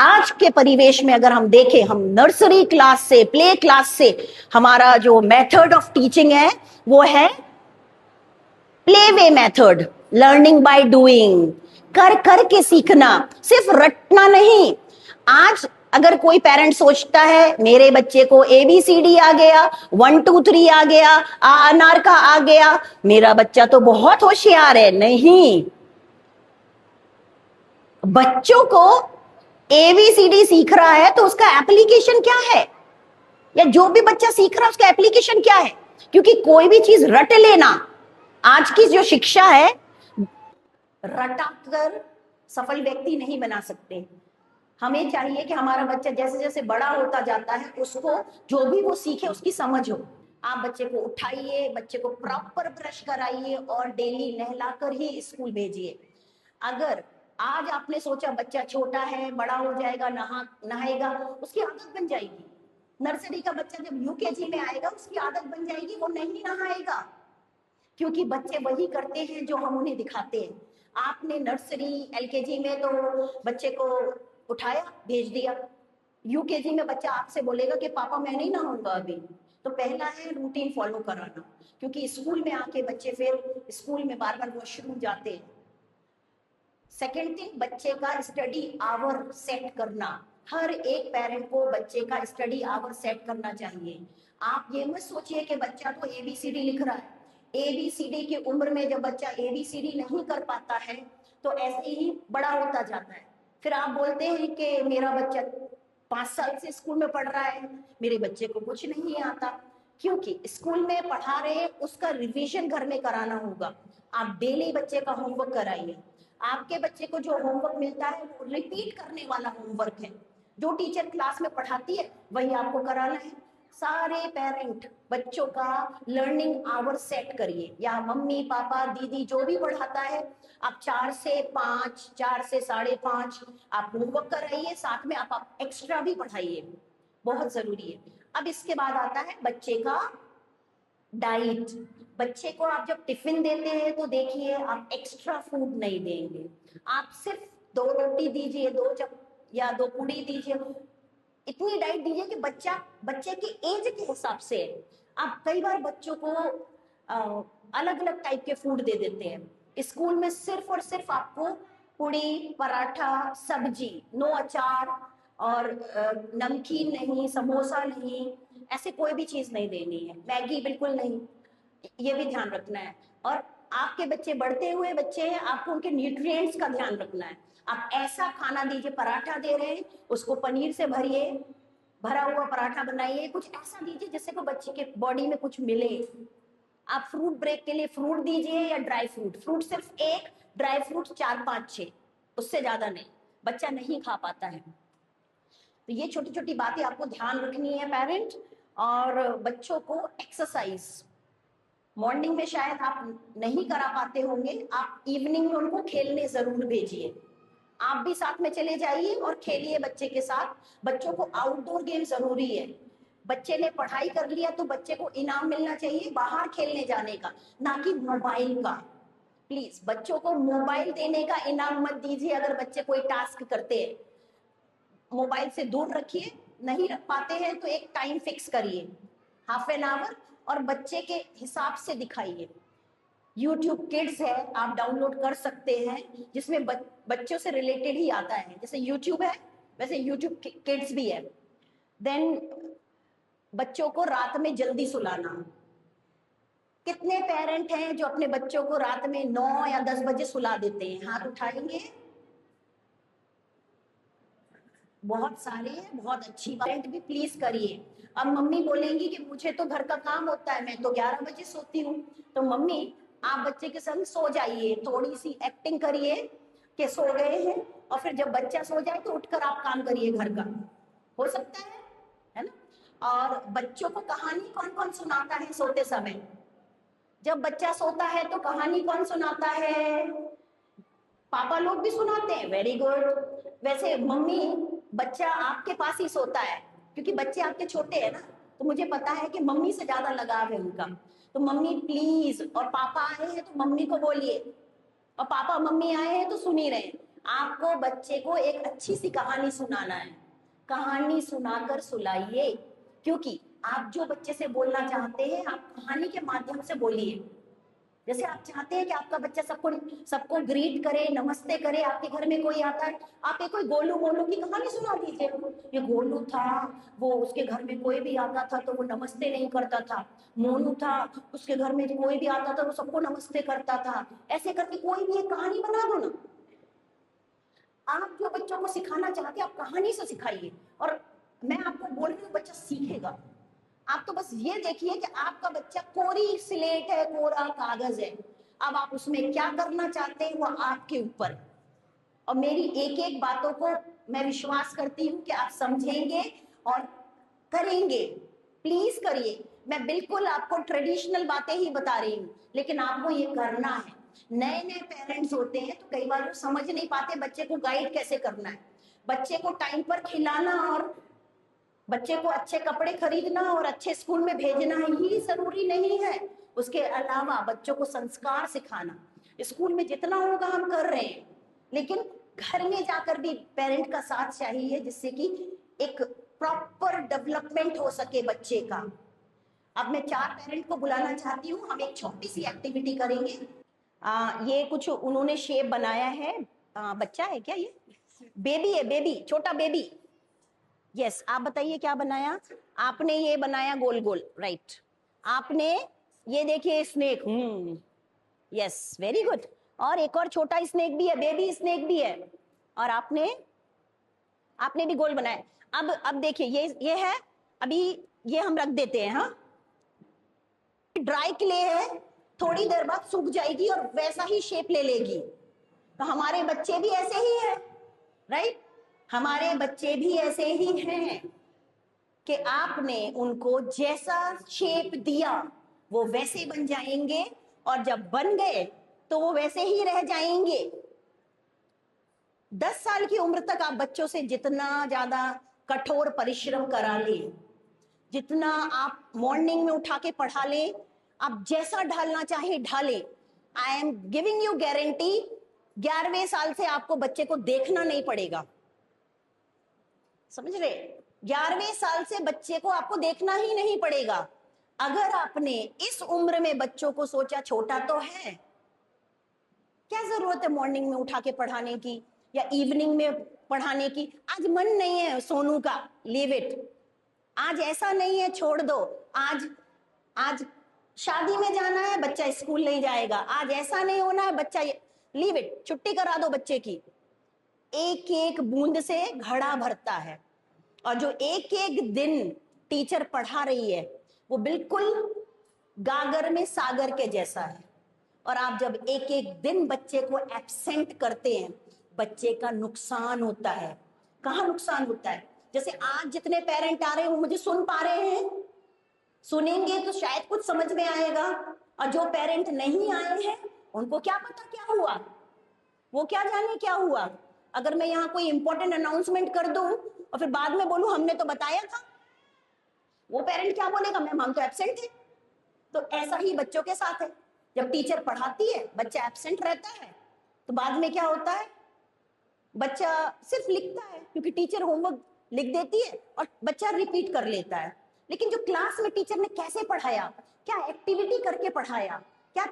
आज के परिवेश में अगर हम देखें, हम नर्सरी क्लास से, प्ले क्लास से, हमारा जो मेथड ऑफ टीचिंग है वो है play way method, learning by doing, कर कर के सीखना, सिर्फ रटना नहीं। आज अगर कोई पेरेंट सोचता है मेरे बच्चे को ABCD आ गया, 1 2 3 आ गया, अनार का आ गया, मेरा बच्चा तो बहुत होशियार है, नहीं। बच्चों को ABCD सीख रहा है तो उसका एप्लीकेशन क्या है, या जो भी बच्चा सीख रहा है उसका एप्लीकेशन क्या है? क्योंकि कोई भी चीज रट लेना, आज की जो शिक्षा है, रटाकर सफल व्यक्ति नहीं बना सकते। हमें चाहिए कि हमारा बच्चा जैसे जैसे बड़ा होता जाता है उसको जो भी वो सीखे उसकी समझ हो। आप बच्चे को उठाइए, बच्चे को प्रॉपर ब्रश कराइए और डेली नहलाकर ही स्कूल भेजिए। अगर आज आपने सोचा बच्चा छोटा है, बड़ा हो जाएगा, नहाएगा, उसकी आदत बन जाएगी। नर्सरी का बच्चा जब UKG में आएगा उसकी आदत बन जाएगी, वो नहीं नहाएगा, क्योंकि बच्चे वही करते हैं जो हम उन्हें दिखाते हैं। आपने नर्सरी LKG में तो बच्चे को उठाया, भेज दिया, UKG में बच्चा आपसे बोलेगा कि पापा मैं नहीं नहाऊंगा अभी। तो पहला है रूटीन फॉलो कराना, क्योंकि स्कूल में आके बच्चे फिर स्कूल में बार बार वॉशरूम जाते हैं। सेकेंड थिंग, बच्चे का स्टडी आवर सेट करना। हर एक पेरेंट को बच्चे का स्टडी आवर सेट करना चाहिए। आप ये मत सोचिए कि बच्चा तो ABCD लिख रहा है, ABCD की उम्र में जब बच्चा ABCD नहीं कर पाता है तो ऐसे ही बड़ा होता जाता है। फिर आप बोलते हैं कि मेरा बच्चा 5 साल से स्कूल में पढ़ रहा है, मेरे बच्चे को कुछ नहीं आता, क्योंकि स्कूल में पढ़ा रहे उसका रिवीजन घर में कराना होगा। आप डेली बच्चे का होमवर्क कराइए। आपके बच्चे को जो होमवर्क मिलता है वो रिपीट करने वाला होमवर्क है, जो टीचर क्लास में पढ़ाती है वही आपको कराना है। सारे पेरेंट बच्चों का लर्निंग आवर सेट करिए, या मम्मी पापा दीदी जो भी पढ़ाता है, आप 4 से 5, 4 से 5:30 आप होमवर्क कराइए, साथ में आप एक्स्ट्रा भी पढ़ाइए, बहुत जरूरी है। अब इसके बाद आता है बच्चे का डाइट। बच्चे को आप जब टिफिन देते हैं तो देखिए आप एक्स्ट्रा फूड नहीं देंगे, आप सिर्फ 2 रोटी दीजिए, 2 चप या 2 पूड़ी दीजिए, इतनी डाइट दीजिए कि बच्चा बच्चे के एज के हिसाब से। आप कई बार बच्चों को अलग अलग टाइप के फूड दे देते हैं स्कूल में, सिर्फ और सिर्फ आपको पूड़ी पराठा सब्जी, नो अचार और नमकीन नहीं, समोसा नहीं, ऐसे कोई भी चीज नहीं देनी है, मैगी बिल्कुल नहीं, ये भी ध्यान रखना है। और आपके बच्चे बढ़ते हुए बच्चे हैं, आपको उनके न्यूट्रिएंट्स का ध्यान रखना है। आप ऐसा खाना दीजिए, पराठा दे रहे हैं उसको पनीर से भरिए, भरा हुआ पराठा बनाइए, कुछ ऐसा दीजिए जिससे को बच्चे के बॉडी में कुछ मिले। आप फ्रूट ब्रेक के लिए फ्रूट दीजिए या ड्राई फ्रूट, फ्रूट सिर्फ एक, ड्राई फ्रूट 4 5 6, उससे ज्यादा नहीं, बच्चा नहीं खा पाता है। तो ये छोटी छोटी बातें आपको ध्यान रखनी है पेरेंट। और बच्चों को एक्सरसाइज मॉर्निंग में शायद आप नहीं करा पाते होंगे, आप इवनिंग में उनको खेलने जरूर भेजिए, आप भी साथ में चले जाइए और खेलिए बच्चे के साथ। बच्चों को आउटडोर गेम जरूरी है, बच्चे ने पढ़ाई कर लिया तो बच्चे को इनाम मिलना चाहिए बाहर खेलने जाने का, ना कि मोबाइल का। प्लीज बच्चों को मोबाइल देने का इनाम मत दीजिए। अगर बच्चे कोई टास्क करते हैं मोबाइल से दूर रखिए, नहीं रख पाते हैं तो एक टाइम फिक्स करिए, हाफ एन आवर, और बच्चे के हिसाब से दिखाइए। YouTube किड्स है, आप डाउनलोड कर सकते हैं, जिसमें बच्चों से रिलेटेड ही आता है, जैसे YouTube है वैसे YouTube किड्स भी है। देन बच्चों को रात में जल्दी सुलाना। कितने पेरेंट हैं जो अपने बच्चों को रात में 9 या 10 बजे सुला देते हैं, हाथ उठाएंगे? बहुत सारे हैं, बहुत अच्छी पेरेंट भी प्लीज करिए। अब मम्मी बोलेंगी कि मुझे तो घर का काम होता है, मैं तो 11 बजे सोती हूँ, तो मम्मी आप बच्चे के संग सो जाइए, थोड़ी सी एक्टिंग करिए कि सो गए हैं, और फिर जब बच्चा सो जाए तो उठकर आप काम करिए घर का, हो सकता है ना। और बच्चों को कहानी कौन कौन सुनाता है सोते समय? जब बच्चा सोता है तो कहानी कौन सुनाता है? पापा लोग भी सुनाते हैं, वेरी गुड। वैसे मम्मी, बच्चा आपके पास ही सोता है क्योंकि बच्चे आपके छोटे हैं ना, तो मुझे पता है कि मम्मी से ज्यादा लगाव है उनका। तो मम्मी प्लीज, और पापा आए हैं तो मम्मी को बोलिए, और पापा मम्मी आए हैं तो सुन ही रहे हैं, आपको बच्चे को एक अच्छी सी कहानी सुनाना है, कहानी सुनाकर सुलाइए, क्योंकि आप जो बच्चे से बोलना चाहते हैं आप कहानी के माध्यम से बोलिए। जैसे आप चाहते हैं कि आपका बच्चा सबको सबको ग्रीट करे, नमस्ते करे, आपके घर में कोई आता है, आप एक कोई गोलू मोलू की कहानी सुना दीजिए। ये गोलू था, वो उसके घर में कोई भी आता था तो वो नमस्ते नहीं करता था। मोनू था, उसके घर में कोई भी आता था वो सबको नमस्ते करता था। ऐसे करके कोई भी एक कहानी बना दो ना। आप जो बच्चों को सिखाना चाहते हैं आप कहानी से सिखाइए, और मैं आपको बोल रही हूँ बच्चा सीखेगा। आप तो बस ये देखिए कि आपका बच्चा कोरी स्लेट है, कोरा कागज है, अब आप उसमें क्या करना चाहते हैं वो आपके ऊपर। और मेरी एक एक बातों को मैं विश्वास करती हूँ कि आप समझेंगे और करेंगे। प्लीज करिए। मैं बिल्कुल आपको ट्रेडिशनल बातें ही बता रही हूँ, लेकिन आपको ये करना है। नए नए पेरेंट्स होते हैं तो कई बार वो समझ नहीं पाते बच्चे को गाइड कैसे करना है। बच्चे को टाइम पर खिलाना और बच्चे को अच्छे कपड़े खरीदना और अच्छे स्कूल में भेजना ही जरूरी नहीं है। उसके अलावा बच्चों को संस्कार सिखाना स्कूल में जितना होगा हम कर रहे हैं, लेकिन घर में जाकर भी पेरेंट का साथ चाहिए, जिससे कि एक प्रॉपर डेवलपमेंट हो सके बच्चे का। अब मैं 4 पेरेंट को बुलाना चाहती हूँ, हम एक छोटी सी एक्टिविटी करेंगे। ये कुछ उन्होंने शेप बनाया है। बच्चा है क्या? ये बेबी है, बेबी, छोटा बेबी। यस, आप बताइए क्या बनाया आपने? ये बनाया गोल गोल, राइट। आपने ये देखिए स्नेक, यस, वेरी गुड। और एक और छोटा स्नेक भी है, बेबी स्नेक भी है। और आपने भी गोल बनाया। अब देखिए ये है, अभी ये हम रख देते हैं। हाँ, ड्राई क्ले है, थोड़ी देर बाद सूख जाएगी और वैसा ही शेप ले लेगी। तो हमारे बच्चे भी ऐसे ही हैं, राइट? हमारे बच्चे भी ऐसे ही हैं कि आपने उनको जैसा शेप दिया वो वैसे बन जाएंगे, और जब बन गए तो वो वैसे ही रह जाएंगे। 10 साल की उम्र तक आप बच्चों से जितना ज्यादा कठोर परिश्रम करा लें, जितना आप मॉर्निंग में उठा के पढ़ा लें, आप जैसा ढालना चाहे ढालें, I am giving you guarantee 11वें साल से आपको बच्चे को देखना नहीं पड़ेगा। समझ रहे? 11वें साल से बच्चे को आपको देखना ही नहीं पड़ेगा। अगर आपने इस उम्र में बच्चों को सोचा छोटा तो है, क्या जरूरत है मॉर्निंग में उठा के पढ़ाने की या इवनिंग में पढ़ाने की? आज मन नहीं है सोनू का, लीव इट। आज ऐसा नहीं है, छोड़ दो। आज शादी में जाना है, बच्चा स्कूल नहीं जाएगा। आज ऐसा नहीं होना है, बच्चा लीव इट, छुट्टी करा दो बच्चे की। एक एक बूंद से घड़ा भरता है, और जो एक एक दिन टीचर पढ़ा रही है वो बिल्कुल गागर में सागर के जैसा है। और आप जब एक एक दिन बच्चे को एब्सेंट करते हैं, बच्चे का नुकसान होता है। कहाँ नुकसान होता है? जैसे आज जितने पेरेंट आ रहे हैं वो मुझे सुन पा रहे हैं, सुनेंगे तो शायद कुछ समझ में आएगा। और जो पेरेंट नहीं आए हैं उनको क्या पता क्या हुआ, वो क्या जाने क्या हुआ। अगर मैं यहाँ कोई इंपॉर्टेंट अनाउंसमेंट कर दूं और फिर बाद में बोलूं हमने तो बताया था, वो पेरेंट क्या बोलेगा? मैम हम तो एब्सेंट थे। तो ऐसा ही बच्चों के साथ है। जब टीचर पढ़ाती है, बच्चा एब्सेंट रहता है, तो बाद में क्या होता है? बच्चा सिर्फ लिखता है क्योंकि टीचर होमवर्क लिख देती है और बच्चा रिपीट कर लेता है। लेकिन जो क्लास में टीचर ने कैसे पढ़ाया, क्या एक्टिविटी करके पढ़ाया, क्या